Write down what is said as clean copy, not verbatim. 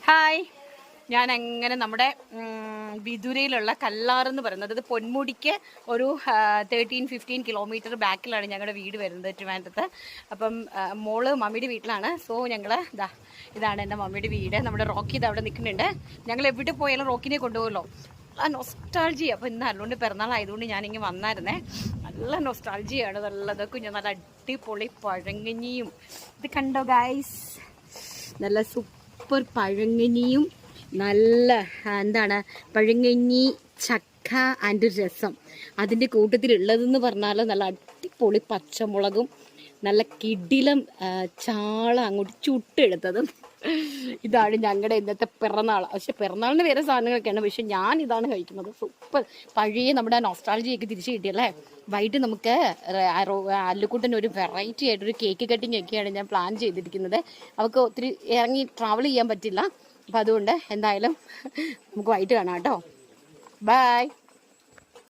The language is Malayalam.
ഹായ്, ഞാൻ അങ്ങനെ നമ്മുടെ വിദുരയിലുള്ള കല്ലാറെന്ന് പറയുന്നത്, ഇത് പൊന്മുടിക്ക് ഒരു 13-15 കിലോമീറ്റർ ബാക്കിലാണ് ഞങ്ങളുടെ വീട് വരുന്നത്, ട്രിവാൻഡ്രത്ത്. അപ്പം മോള് മമ്മിയുടെ വീട്ടിലാണ്. സോ ഞങ്ങൾ ഇതാണ് എൻ്റെ മമ്മിയുടെ വീട്. നമ്മുടെ റോക്കി ഇത് അവിടെ നിൽക്കുന്നുണ്ട്. ഞങ്ങൾ എവിടെ പോയാലും റോക്കിനെ കൊണ്ടുപോകുമല്ലോ, നല്ല നൊസ്റ്റാൾജിയ. അപ്പോൾ ഇന്ന് അല്ലുകൊണ്ട് പിറന്നാളായതുകൊണ്ട് ഞാനിങ്ങനെ വന്നായിരുന്നേ. നല്ല നൊസ്റ്റാൾജിയാണ്. നല്ലത് കുഞ്ഞു നല്ല അടിപൊളി പഴങ്കഞ്ഞിയും ഇത് കണ്ടോ ഗൈസ്, നല്ല സൂപ്പർ പഴങ്കഞ്ഞിയും നല്ല പഴങ്കഞ്ഞി, ചക്ക ആൻഡ് രസം. അതിൻ്റെ കൂട്ടത്തിലുള്ളതെന്ന് പറഞ്ഞാൽ നല്ല അടിപൊളി പച്ചമുളകും നല്ല കിടിലം ചാള അങ്ങോട്ട് ചുട്ടെടുത്തതും. ഇതാണ് ഞങ്ങളുടെ ഇന്നത്തെ പിറന്നാൾ. പക്ഷെ പിറന്നാളിന് വേറെ സാധനങ്ങളൊക്കെയാണ്, പക്ഷെ ഞാൻ ഇതാണ് കഴിക്കുന്നത്. സൂപ്പർ പഴയ നമ്മുടെ നോസ്റ്റാൾജിയൊക്കെ തിരിച്ചു കിട്ടിയല്ലേ. വൈകിട്ട് നമുക്ക് അല്ലുക്കുട്ടൻ ഒരു വെറൈറ്റി ആയിട്ടൊരു കേക്ക് കട്ടിങ് ഒക്കെയാണ് ഞാൻ പ്ലാൻ ചെയ്തിരിക്കുന്നത്. അവൾക്ക് ഒത്തിരി ഇറങ്ങി ട്രാവൽ ചെയ്യാൻ പറ്റില്ല. അപ്പം അതുകൊണ്ട് എന്തായാലും നമുക്ക് വൈകിട്ട് കാണാം കേട്ടോ. ബൈ.